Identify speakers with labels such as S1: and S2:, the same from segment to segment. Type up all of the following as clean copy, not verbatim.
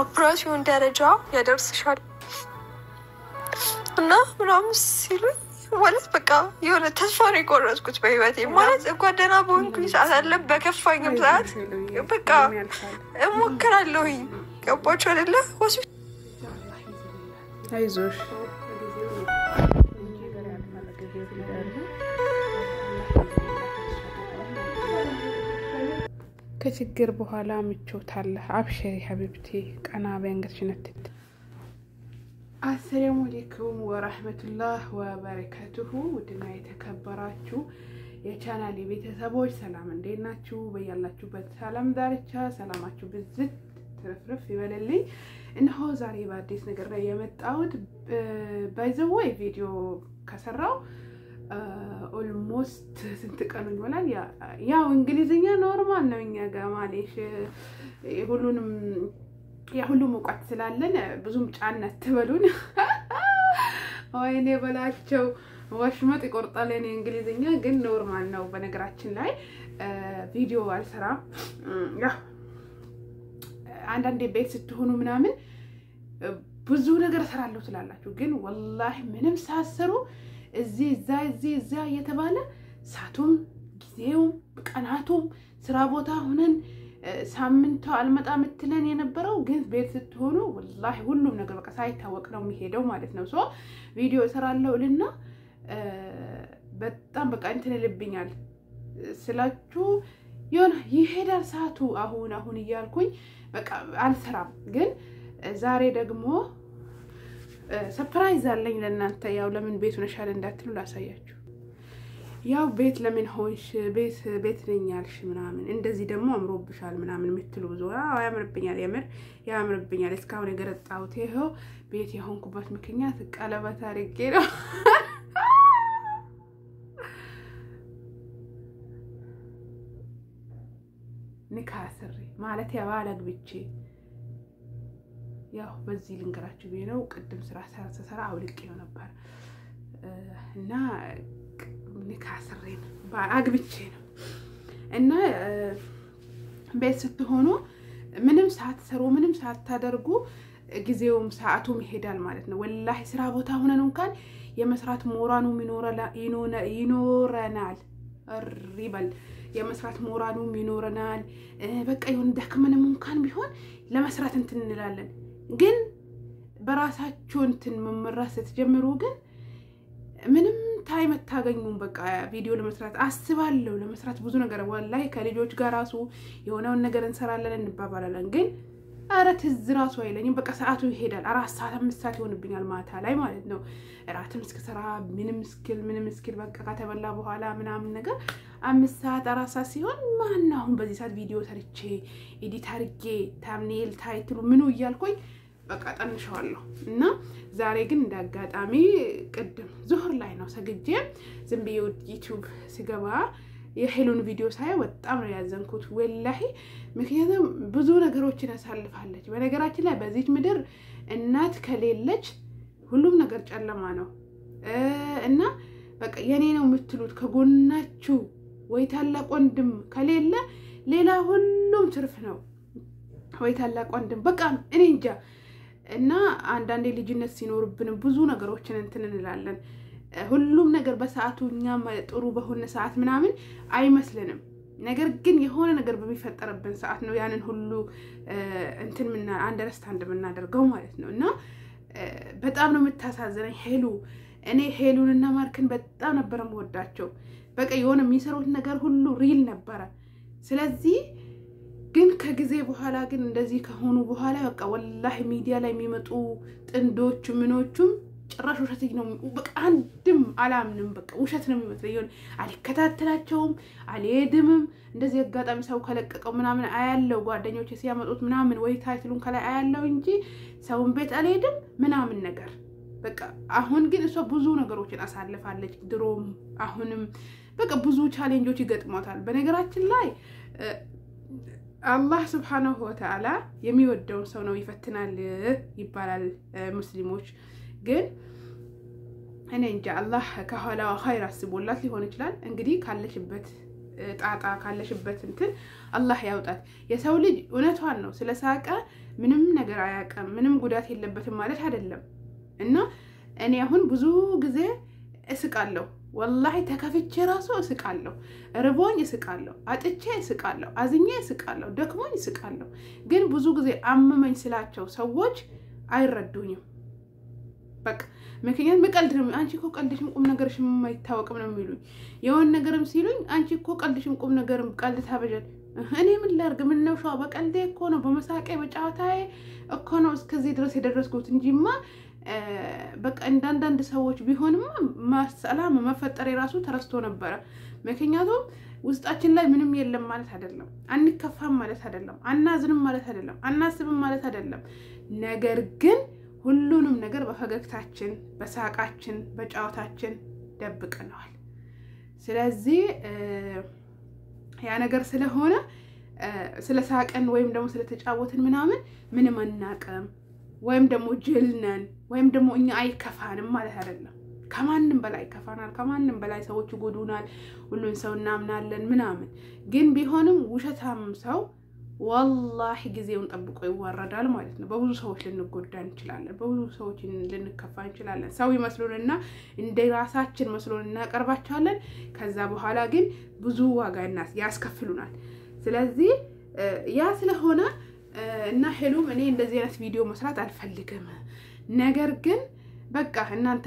S1: ኦፕሬሽን ደረጃ ያደርስሻል እና ምናምን ሲሉኝ ማለት በቃ የሆነ ተስፋ ነው የቆረጥኩት በህይወቴ ማለት እንኳን ደህና በሆንኩኝ ሰዓት አለ በከፋኝም ሰዓት በቃ እሞክራለሁኝ ገባችሁ አይደለ ሆስፒታል
S2: አይዞሽ ከችግር በኋላ ምቾታል አብሽሪ ሐቢብቲ ቀና በእንግርሽነት አሰላሙ አለይኩም ወራህመቱላሂ ወበረካቱሁ ውድና የተከበራችሁ የቻናሌ ቤተሰቦች ሰላም እንዴት ናችሁ በያላችሁበት ሰላም ዳርቻ ሰላማችሁ ብዝት ትርፍርፍ ይበልልኝ እነሆ ዛሬ በአዲስ ነገር ላይ የመጣሁት ባይዘወይ ቪዲዮ ከሰራው ኦልሞስት ስንት ቀን ይሆናል ያው እንግሊዝኛ ኖርማል ነው እኛ ጋር ማለሽ ሁሉም ወቃት ስላለን ብዙም ጫነት ተበሉን ወይኔ በላቸው ወሽመጥ ይቆርጣል እኔ እንግሊዝኛ ግን ኖርማል ነው በነገራችን ላይ ቪዲዮ አልሰራም ያው አንዳንዴ ቤት ስትሆኑ ምናምን ብዙ ነገር ሰራለሁ ትላላችሁ ግን ወላሂ ምንም ሳሰሩ እዛ እየተባለ ሳቱም ጊዜው ቀናቱም ስራ ቦታ ሆነን ሳምንቱ አልመጣ ምትለን የነበረው ግን ቤት ስትሆኑ ወላሂ ሁሉም ነገር በቃ ሳይታወቅ ነው የሚሄደው ማለት ነው ሶ ቪዲዮ ሰራለሁልና በጣም በቃ እንትን ልብኛል ስላችሁ የሆነ ይሄዳል ሰዓቱ አሁን እያልኩኝ በቃ አልሰራም ግን ዛሬ ደግሞ ሰርፕራይዝ አለኝ ለእናንተ ያው ለምን ቤት ሆነሻል እንዳትሉ ላሳያችሁ ያው ቤት ለምን ሆንሽ ቤት ነኝ ያልሽ ምናምን እንደዚህ ደግሞ አምሮብሻል ምናምን ምትሉ ብዙ ያምርብኛል ያምርብኛል እስካሁን የገረጣሁት ይሄው ቤት የሆንኩበት ምክንያት ቀለበት አድርጌ ነው ንካስሪ ማለት ያባላግ ብቻ ያው በዚህ ልንገራችሁ ቢነው ቅድም ስራ ሰራ አውልቄው ነበር እና ንካስሪን አግብቼ ነው እና ቤት ስትሆኑ ምንም ሰዓት ምንም ሰዓት ታደርጉ ጊዜውም ሰዓቱም ይሄዳል ማለት ነው ወላሂ ስራ ቦታ ሆነን እንኳን የመስራት ሞራኑ ይኖረናል ሪበል የመስራት ሞራኑ ይኖረናል በቃ ይሁን ደክመንም እንኳን ቢሆን ለመስራት እንላለን ግን በራሳችሁ እንትን መመራት ስትጀምሩ ግን ምንም ታይም ታገኙም በቃ ቪዲዮ ለመስራት አስባለሁ ለመስራት ብዙ ነገር ወላሂ ከልጆች ጋር ራሱ የሆነውን ነገር እንሰራለን እንባባላለን ግን አራት ዝራሱ አይለኝም በቃ ሰዓቱ ይሄዳል 4 ሰዓት 5 ሰዓት ይሆንብኛል ማታ ላይ ማለት ነው ራትም እስከሰራ ምንም ስኪል በቃ ከተበላ በኋላ ምናምን ነገር 5 ሰዓት 4 ሰዓት ሲሆን ማንናው በዚህ ሰዓት ቪዲዮ ሰርቼ ኤዲት አድርጌ ታምኔል ታይትሉ ምኑ ይያልኩኝ በቃ ጠንሻለሁ እና ዛሬ ግን እንዳጋጣሚ ቅድም ዙህር ላይ ነው ሰግጄ ዝም ብዬ ዩቲዩብ ሲገባ የሄሉን ቪዲዮ ሳይ በጣም ነው ያዘንኩት ወላሂ ምክንያቱም ብዙ ነገሮችን አሳልፋለች በነገራችን ላይ በዚህ ምድር እናት ከሌለች ሁሉም ነገር ጨለማ ነው እና በቃ የኔ ነው የምትሉት ከጎናችሁ ወይ ታላቅ ወንድም ከሌለ ሌላ ሁሉም ትርፍ ነው ወይ ታላቅ ወንድም በቃ እኔ እንጃ እና አንዳንዴ ልጅነት ሲኖርብን ብዙ ነገሮችን እንትን እንላለን ሁሉም ነገር በሰዓቱኛ ጥሩ በሆነ ሰዓት ምናምን አይመስልንም ነገር ግን የሆነ ነገር በሚፈጠርብን ሰዓት ነው ያንን ሁሉ እንትን አንደርስታንድ የምናደርገው ማለት ነው እና በጣም ነው የምታሳዝነኝ ሄሉ እኔ ሄሉንና ማርክን በጣም ነበር የምወዳቸው በቃ የሆነ የሚሰሩት ነገር ሁሉ ሪል ነበር ስለዚህ ግን ከጊዜ በኋላ ግን እንደዚህ ከሆኑ በኋላ በቃ ወላሂ ሚዲያ ላይ የሚመጡ ጥንዶች ምኖቹም ጭራሽ ውሸት ነው በቃ አንድም አላምንም በቃ ውሸት ነው የሚመስለው አልከታተላቸውም አልሄድምም እንደዚህ አጋጣሚ ሰው ከለቀቀው ምናምን አያለው ጓደኞቼ ሲያመጡት ምናምን ወይ ታይትሉን ከላይ አያለው እንጂ ሰውን ቤት አልሄድም ምናምን ነገር በቃ አሁን ግን እሷ ብዙ ነገሮችን አሳልፋለች ድሮም አሁንም በቃ ብዙ ቻሌንጆች ይገጥሟታል በነገራችን ላይ አላህ Subhanahu Wa Ta'ala የሚወደውን ሰው ነው ይፈትናል ይባላል ሙስሊሞች ግን እኔ እንጃ አላህ ከኋላው ኸይር አስቦላት ሊሆን ይችላል እንግዲህ ካለሽበት ጣጣ ካለሽበት እንትን አላህ ያውጣት። የሰው ልጅ እውነቷን ነው ስለሳቀ ምንም ነገር አያውቅም ምንም ጉዳት የለበትም ማለት አይደለም። እና እኔ አሁን ብዙ ጊዜ እስቃለሁ ወላሂ ተከፍቼ ራሱ እስቃለሁ ርቦኝ እስቃለሁ አጥቼ እስቃለሁ አዝኜ እስቃለሁ ደክሞኝ እስቃለሁ። ግን ብዙ ጊዜ አመመኝ ስላቸው ሰዎች አይረዱኝም። በቃ ምክንያቱም በቀልድ ነው አንቺ እኮ ቀልድሽም ቁም ነገርሽም የማይታወቅም ነው የሚሉኝ። የሆነ ነገርም ሲሉኝ አንቺ እኮ ቀልድሽም ቁም ነገርም ቀልድ ታበጀል። እኔ ምን ላድርግ ምን ነው ሻው በቀልዴ እኮ ነው በመሳቄ በጫወታዬ እኮ ነው እስከዚህ ድረስ የደረስኩት እንጂማ በቃ እንዳንዳንድ ሰዎች ቢሆንማ ሰላም መፈጠር የራሱ ተረስቶ ነበር። ምክንያቱም ውስጣችን ላይ ምንም የለም ማለት አይደለም አንከፋም ማለት አይደለም አናዝንም ማለት አይደለም አናስብም ማለት አይደለም። ነገር ግን ሁሉንም ነገር በፈገግታችን በሳቃችን በጫወታችን ደብቀናል። ስለዚህ ያ ነገር ስለሆነ ስለሳቀን ወይም ደግሞ ስለተጫወትን ምንም አናቀም ወይም ደግሞ ጅልነን ወይም ደግሞ እኛ አይከፋንም ማለት አይደለም። ከማንንም በላይ ከፋናል ከማንንም በላይ ሰዎች ይጎዱናል ሁሉን ሰው እናምናለን ምናምን። ግን ቢሆንም ውሸታም ሰው والله ጊዜውን ጠብቆ ይዋረዳል ማለት ነው። በብዙ ሰዎች ልንጎዳ እንችላለን በብዙ ሰዎች ልንከፋ እንችላለን። ሰው ይመስሉንና እንደ ራሳችን መስሎንና ቀርባቸዋለን ከዛ በኋላ ግን ብዙ ዋጋ ያስከፍሉናል። ስለዚህ ያ ስለሆነ እና ሄሉም እኔ እንደዚህ አይነት ቪዲዮ መስራት አልፈልግም። ነገር ግን በቃ እናንተ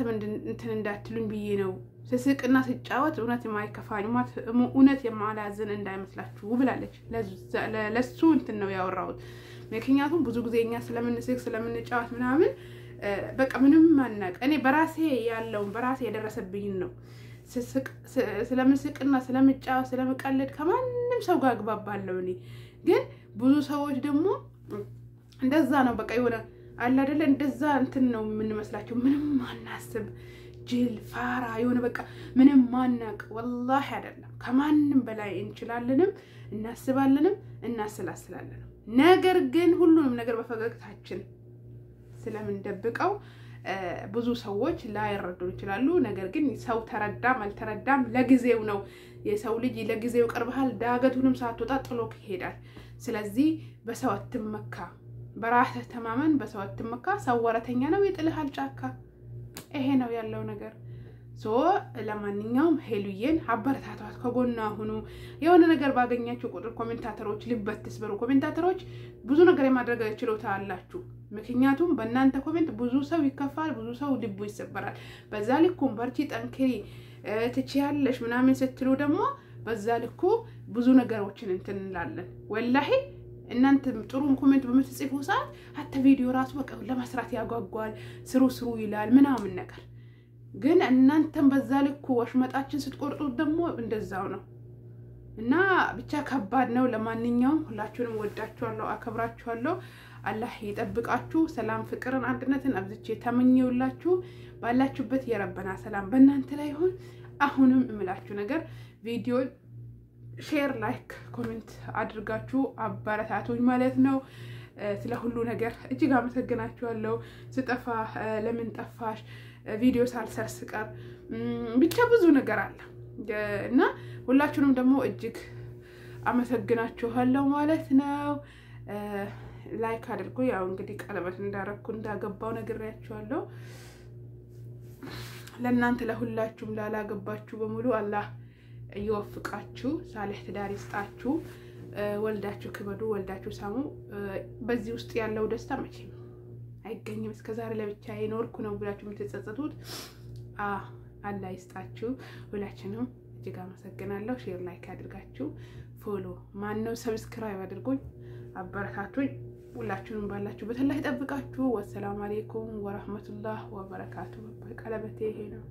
S2: እንትን እንዳትሉኝ ብዬ ነው ስስቅና ስጫወት እውነት የማይከፋኝ እውነት የማላዝን እንዳይመስላችሁ ብላለች። ለሱ እንትን ነው ያወራሁት። ምክንያቱም ብዙ ጊዜኛ ስለምንስቅ ስለምንጫወት ምናምን በቃ ምንም ማናቅ እኔ በራሴ ያለውን በራሴ የደረሰብኝ ነው ስስቅ ስለምስቅና ስለምጫወት ስለምቀልድ ከማንም ሰው ጋር አግባባለሁ። እኔ ግን ብዙ ሰዎች ደግሞ እንደዛ ነው በቃ ይወላ አለ አይደለ እንደዛ እንትን ነው የምንመስላቸው ምንም ማናስብ ጅል ፋራ የሆነ በቃ ምንም ማናቅ والله አይደለም ከማንም በላይ እንችላለንም እናስባለንም እናስላስላለንም። ነገር ግን ሁሉንም ነገር በፈገግታችን ስለምንደብቀው ብዙ ሰዎች ላይረዱ ይችላሉ። ነገር ግን ሰው ተረዳም አልተረዳም ለጊዜው ነው። የሰው ልጅ ለጊዜው ቀርበሃል ዳገቱንም ሳትወጣ ጥሎክ ይሄዳል። ስለዚህ በሰው አትመካ በራስህ ተማመን በሰው አትመካ። ሰው ወረተኛ ነው ይጥልሃል ጫካ። ይሄ ነው ያለው ነገር። ለማንኛውም ሄሉዬን አበረታቷት ከጎኗ ሁኑ። የሆነ ነገር ባገኛችሁ ቁጥር ኮሜንታተሮች ልበትስ በሩ ኮሜንታተሮች ብዙ ነገር የማድረግ ችሎታ አላችሁ። ምክንያቱም በእናንተ ኮሜንት ብዙ ሰው ይከፋል ብዙ ሰው ልቡ ይሰበራል። በዛ ልኩ በርቺ ጠንክሪ ትችያለሽ ምናምን ስትሉ ደግሞ በዛ ልኩ ብዙ ነገሮችን እንትን እንላለን። ወላሂ እናንተ ጥሩ ኮሜንት በመጽፉ ሰዓት አታ ቪዲዮ ራሱ በቃ ለመስራት ያጓጓል ስሩ ይላል ምናምን ነገር። ግን እናንተም በዛ ልኩ ወሽመጣችን ስትቆርጡት ደግሞ እንደዛው ነው እና ብቻ ከባድ ነው። ለማንኛውም ሁላችሁንም ወዳችኋለሁ አከብራችኋለሁ። አላህ ይጠብቃችሁ። ሰላም ፍቅርን አንድነትን አብዝቼ ተመኘውላችሁ። ባላችሁበት የረበና ሰላም በእናንተ ላይ ይሁን። አሁንም እምላችሁ ነገር ቪዲዮ ሼር ላይክ ኮሜንት አድርጋችሁ አበረታቱኝ ማለት ነው። ስለ ሁሉ ነገር እጅግ አመሰግናችኋለሁ። ስጠፋ ለምን ጠፋሽ ቪዲዮ ሳልሰርስ ቀር ብቻ ብዙ ነገር አለ እና ሁላችሁንም ደግሞ እጅግ አመሰግናችኋለሁ ማለት ነው። ላይክ አድርጉ። ያው እንግዲህ ቀለበት እንዳረኩ እንዳገባው ነግሬያችኋለሁ። ለእናንተ ለሁላችሁም ላላገባችሁ በሙሉ አላህ ይወፍቃችሁ ሳልህ ትዳር ይስጣችሁ። ወልዳችሁ ክበዱ ወልዳችሁ ሳሙ። በዚህ ውስጥ ያለው ደስታ መቼም አይገኝም። እስከዛሬ ለብቻዬ ኖርኩ ነው ብላችሁ የምትጸጸቱት አላህ ይስጣችሁ። ሁላችንም እጅግ አመሰግናለሁ። ሼር ላይክ አድርጋችሁ ፎሎ ማነው ሰብስክራይብ አድርጉኝ አበረታቱኝ። ሁላችሁንም ባላችሁበት አላህ ይጠብቃችሁ። ወሰላሙ አለይኩም ወራህመቱላህ ወበረካቱ። ቀለበቴ ይሄ ነው።